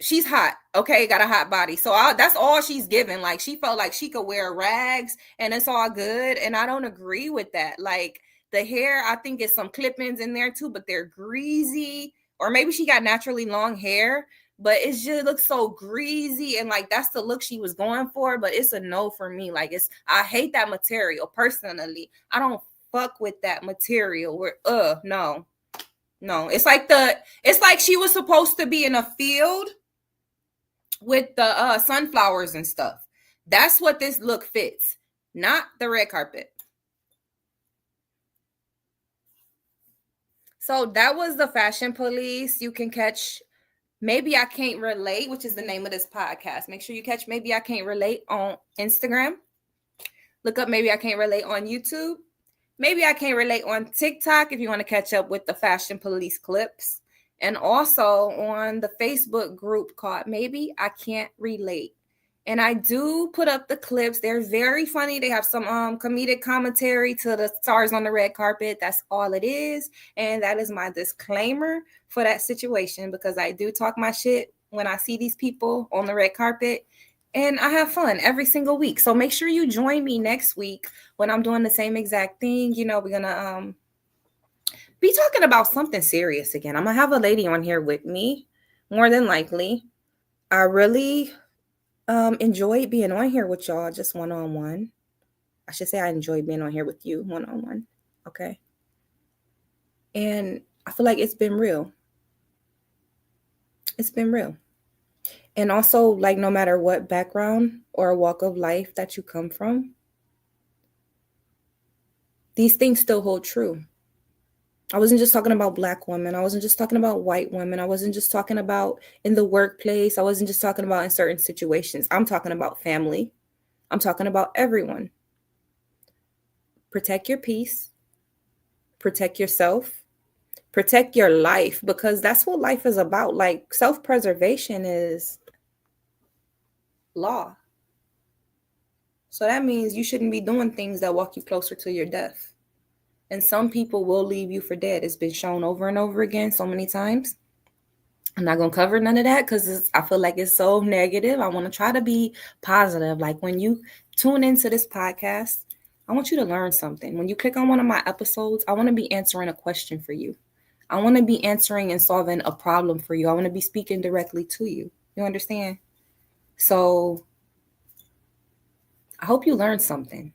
She's hot. Okay, got a hot body. So that's all she's given. Like, she felt like she could wear rags and it's all good. And I don't agree with that. Like, the hair, I think it's some clip-ins in there too, but they're greasy. Or maybe she got naturally long hair, but it just looks so greasy. And like, that's the look she was going for. But it's a no for me. Like, I hate that material personally. I don't fuck with that material. No. It's like she was supposed to be in a field with the sunflowers and stuff. That's what this look fits, not the red carpet. So that was the Fashion Police. You can catch Maybe I Can't Relate, which is the name of this podcast. Make sure you catch Maybe I Can't Relate on Instagram. Look up Maybe I Can't Relate on YouTube. Maybe I Can't Relate on TikTok if you want to catch up with the Fashion Police clips. And also on the Facebook group called Maybe I Can't Relate. And I do put up the clips. They're very funny. They have some comedic commentary to the stars on the red carpet. That's all it is. And that is my disclaimer for that situation, because I do talk my shit when I see these people on the red carpet. And I have fun every single week. So make sure you join me next week when I'm doing the same exact thing. You know, we're going to be talking about something serious again. I'm going to have a lady on here with me, more than likely. I really enjoyed being on here with y'all just one-on-one. I should say I enjoyed being on here with you one-on-one. Okay. And I feel like it's been real. It's been real. And also, like, no matter what background or walk of life that you come from, these things still hold true. I wasn't just talking about Black women. I wasn't just talking about white women. I wasn't just talking about in the workplace. I wasn't just talking about in certain situations. I'm talking about family. I'm talking about everyone. Protect your peace. Protect yourself. Protect your life, because that's what life is about. Like, self-preservation is law. So that means you shouldn't be doing things that walk you closer to your death. And some people will leave you for dead. It's been shown over and over again so many times. I'm not going to cover none of that because I feel like it's so negative. I want to try to be positive. Like, when you tune into this podcast, I want you to learn something. When you click on one of my episodes, I want to be answering a question for you. I want to be answering and solving a problem for you. I want to be speaking directly to you. You understand? So I hope you learned something.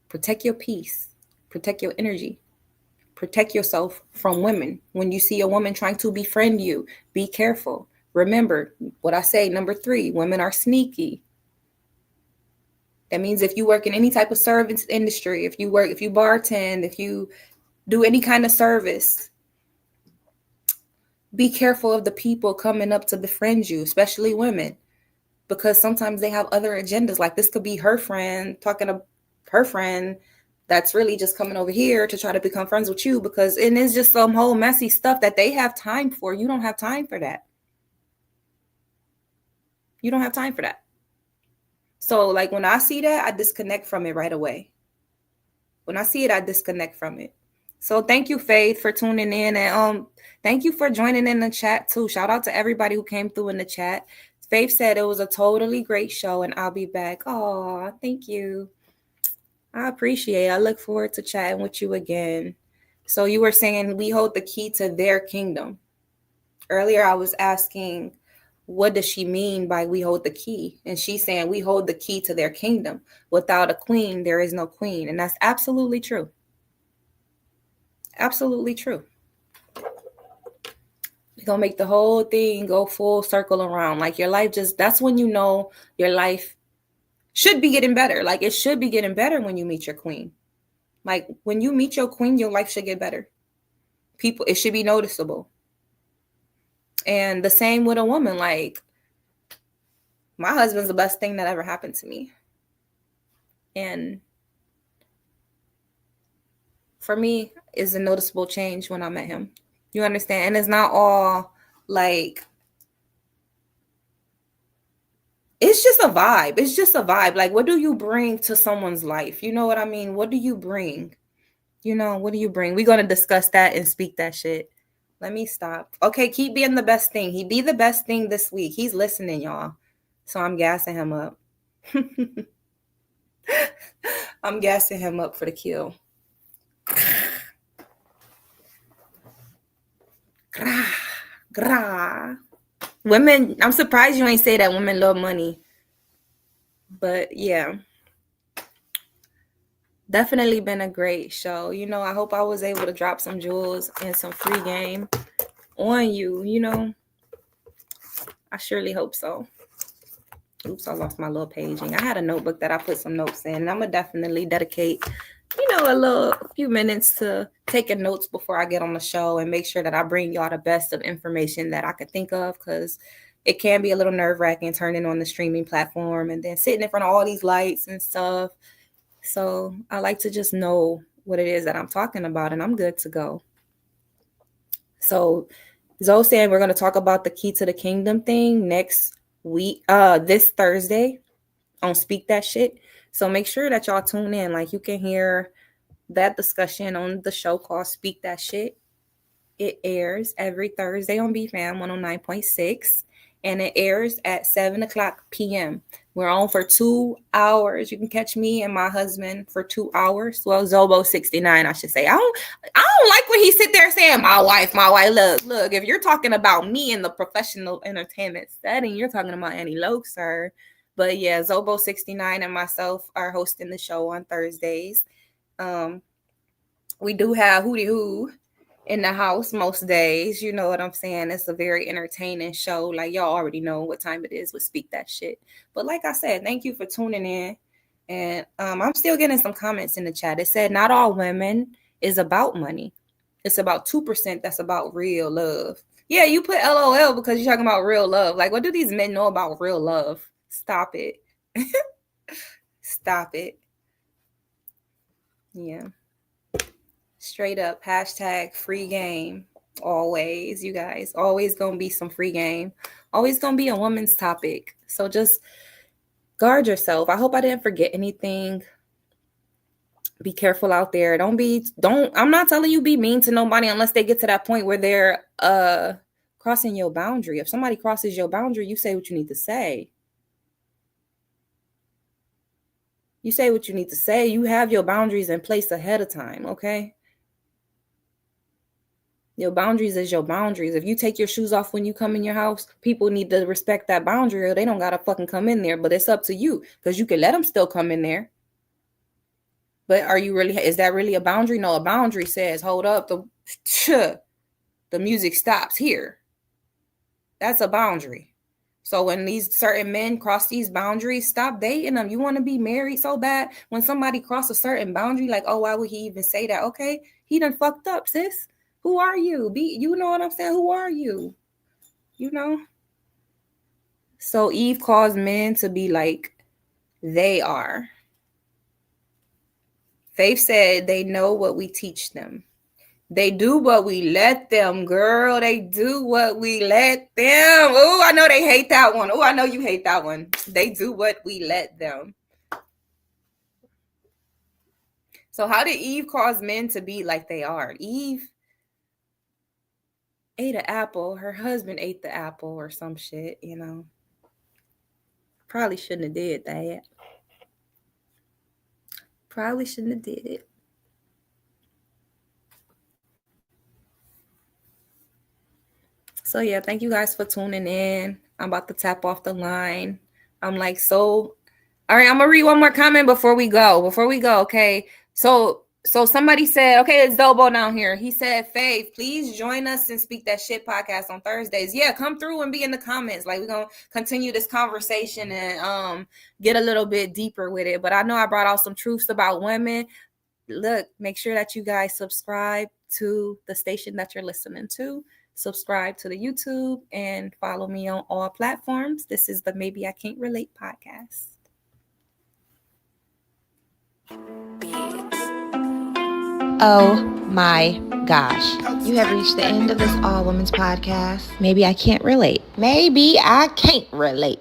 Protect your peace. Protect your energy. Protect yourself from women. When you see a woman trying to befriend you, be careful. Remember what I say, number 3, women are sneaky. That means if you work in any type of service industry, if you bartend, if you do any kind of service, be careful of the people coming up to befriend you, especially women, because sometimes they have other agendas. Like, this could be her friend talking to her friend that's really just coming over here to try to become friends with you, and it's just some whole messy stuff that they have time for. You don't have time for that. You don't have time for that. So, like, when I see that, I disconnect from it right away. When I see it, I disconnect from it. So thank you, Faith, for tuning in. And thank you for joining in the chat, too. Shout out to everybody who came through in the chat. Faith said it was a totally great show, and I'll be back. Oh, thank you. I appreciate it. I look forward to chatting with you again. So you were saying we hold the key to their kingdom. Earlier, I was asking, what does she mean by we hold the key? And she's saying we hold the key to their kingdom. Without a queen, there is no queen. And that's absolutely true. Absolutely true. We're going to make the whole thing go full circle around. Like, your life that's when you know your life should be getting better. Like, it should be getting better when you meet your queen. Like, when you meet your queen, your life should get better. It should be noticeable. And the same with a woman. Like, my husband's the best thing that ever happened to me. And for me, it's a noticeable change when I met him. You understand? And it's not all like, it's just a vibe. It's just a vibe. Like, what do you bring to someone's life? You know what I mean? What do you bring? What do you bring? We're going to discuss that and speak that shit Let me stop. Okay, keep being the best thing. He be the best thing this week. He's listening, y'all. So I'm gassing him up. I'm gassing him up for the kill. Grah, grah. Women, I'm surprised you ain't say that women love money. But yeah. Definitely been a great show. You know, I hope I was able to drop some jewels and some free game on you, you know. I surely hope so. Oops, I lost my little paging. I had a notebook that I put some notes in, and I'm gonna definitely dedicate, you know, a few minutes to taking notes before I get on the show and make sure that I bring y'all the best of information that I could think of, because it can be a little nerve-wracking turning on the streaming platform and then sitting in front of all these lights and stuff. So I like to just know what it is that I'm talking about, and I'm good to go. So Zoe saying we're going to talk about the Key to the Kingdom thing next week, this Thursday on Speak That Shit. So make sure that y'all tune in. Like, you can hear that discussion on the show called Speak That Shit. It airs every Thursday on BFAM 109.6, and it airs at 7 o'clock p.m. We're on for 2 hours. You can catch me and my husband for 2 hours. Well, Zobo 69, I should say. I don't like when he sit there saying, my wife. Look, if you're talking about me in the professional entertainment setting, you're talking about Anni Loc, sir. But yeah, Zobo 69 and myself are hosting the show on Thursdays. We do have Hootie Hoo in the house most days. You know what I'm saying? It's a very entertaining show. Like, y'all already know what time it is with Speak That Shit. But like I said, thank you for tuning in. And I'm still getting some comments in the chat. It said not all women is about money. It's about 2% that's about real love. Yeah, you put LOL because you're talking about real love. Like, what do these men know about real love? Stop it. Stop it. Yeah. Straight up, hashtag free game. Always, you guys. Always gonna be some free game. Always gonna be a woman's topic. So just guard yourself. I hope I didn't forget anything. Be careful out there. I'm not telling you be mean to nobody unless they get to that point where they're crossing your boundary. If somebody crosses your boundary, you say what you need to say. You say what you need to say. You have your boundaries in place ahead of time, okay? Your boundaries is your boundaries. If you take your shoes off when you come in your house, people need to respect that boundary or they don't got to fucking come in there. But it's up to you, because you can let them still come in there. But is that really a boundary? No, a boundary says, hold up, the music stops here. That's a boundary. So when these certain men cross these boundaries, stop dating them. You want to be married so bad. When somebody cross a certain boundary, like, oh, why would he even say that? Okay, he done fucked up, sis. Who are you? You know what I'm saying? Who are you? You know? So Eve caused men to be like they are. Faith said they know what we teach them. They do what we let them, girl. They do what we let them. Oh, I know they hate that one. Oh, I know you hate that one. They do what we let them. So how did Eve cause men to be like they are? Eve ate an apple. Her husband ate the apple or some shit, you know. Probably shouldn't have did that. Probably shouldn't have did it. So yeah, thank you guys for tuning in. I'm about to tap off the line. I'm like, so, all right, I'm gonna read one more comment before we go, okay? So somebody said, okay, it's Dobo down here. He said, Faith, please join us and Speak That Shit podcast on Thursdays. Yeah, come through and be in the comments. Like, we're gonna continue this conversation and get a little bit deeper with it. But I know I brought out some truths about women. Look, make sure that you guys subscribe to the station that you're listening to. Subscribe to the YouTube and follow me on all platforms. This is the Maybe I Can't Relate podcast. Oh my gosh. You have reached the end of this all women's podcast. Maybe I can't relate. Maybe I can't relate.